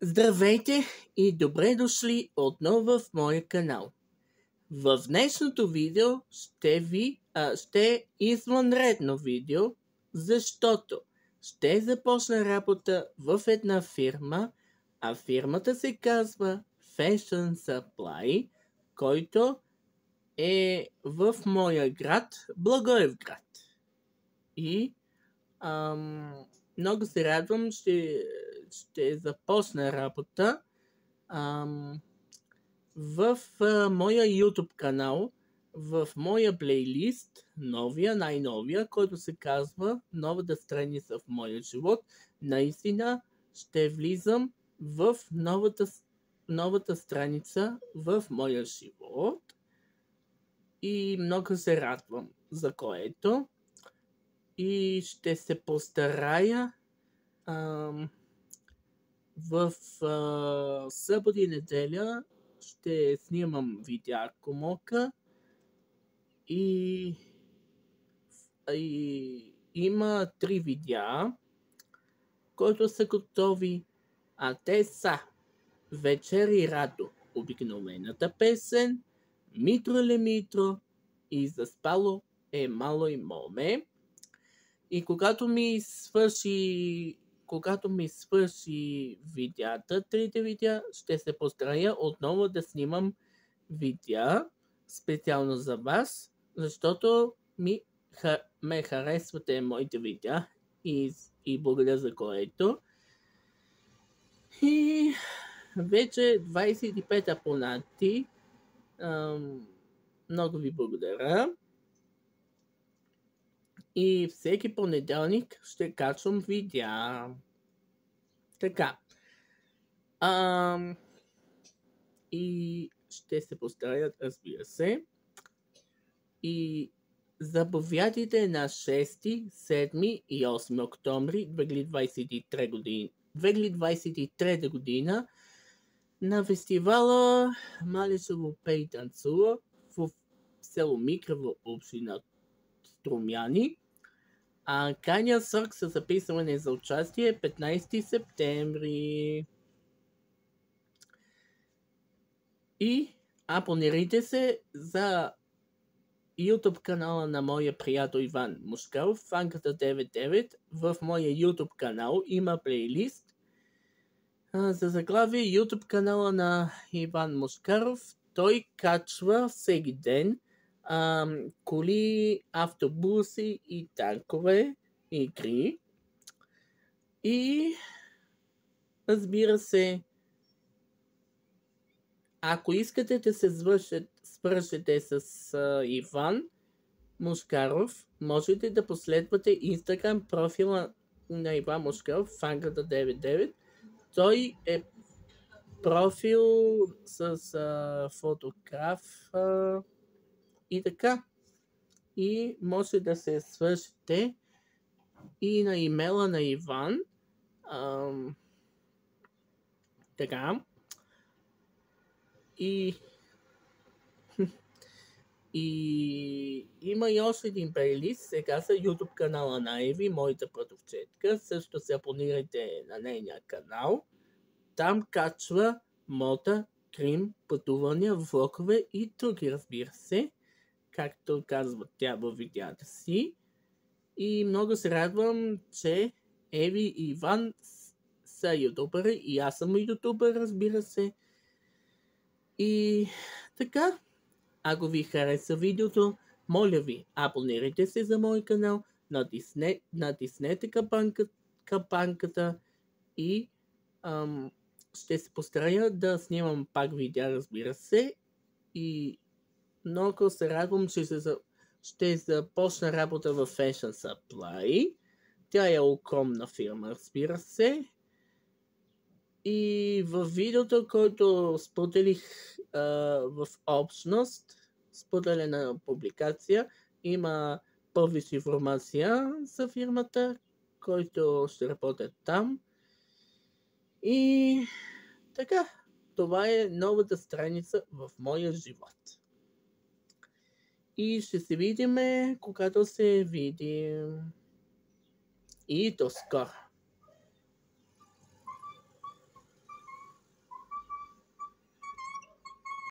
Здравейте и добре дошли отново в моя канал. В днешното видео ще е извънредно видео, защото ще започна работа в една фирма, а фирмата се казва Fashion Supply, който е в моя град, Благоевград. И много се радвам, ще започна работа в моя YouTube канал, в моя плейлист, най-новия, който се казва Новата страница в моя живот. Наистина ще влизам в новата страница в моя живот и много се радвам за което. И ще се постарая в събота и неделя ще снимам видеа, ако мога. И има 3 видеа, които са готови, а те са Вечер и Радо, обикновената песен, Митро ле Митро и Заспало е мало и моме. И когато ми свърши видеята, 3 видеа, ще се постарая отново да снимам видеа специално за вас, защото ме харесвате моите видеа и благодаря за което. И вече 25 абонати. Много ви благодаря. И всеки понеделник ще качвам видеа. Така. И ще се постарят, разбира се. И заповядайте на 6, 7 и 8 октомври 2023 година на фестивала Малешево пей танцува в село Микрово, община Струмяни. Крайният срок за записване за участие е 15 септември. И абонирайте се за YouTube канала на моя приятел Иван Мушкаров, Фанката 99. В моя YouTube канал има плейлист. За заглавие YouTube канала на Иван Мушкаров. Той качва всеки ден коли, автобуси и танкове игри. И разбира се, ако искате да се свържете с Иван Мушкаров, можете да последвате Instagram профила на Иван Мушкаров, Фанката 99. Той е профил с фотограф и така. И може да се свържете и на имейла на Иван. Така. И има и още един плейлист сега за YouTube канала на Еви, моята братовчетка. Също се абонирайте на нейния канал. Там качва мода, крим, пътувания, влогове и други, разбира се, както казва тя във видеята си. И много се радвам, че Еви и Иван са ютубъри и аз съм ютубър, разбира се. И така, ако ви хареса видеото, моля ви, абонирайте се за мой канал, натиснете кампанката и ще се постарая да снимам пак видеа, разбира се. И много се радвам, че ще започна работа в Fashion Supply. Тя е огромна фирма, разбира се. И в видеото, който споделих в общност, споделена публикация, има повече информация за фирмата, който ще работят там. И така, това е новата страница в моя живот. И ще се видим, когато се видим. И до скоро!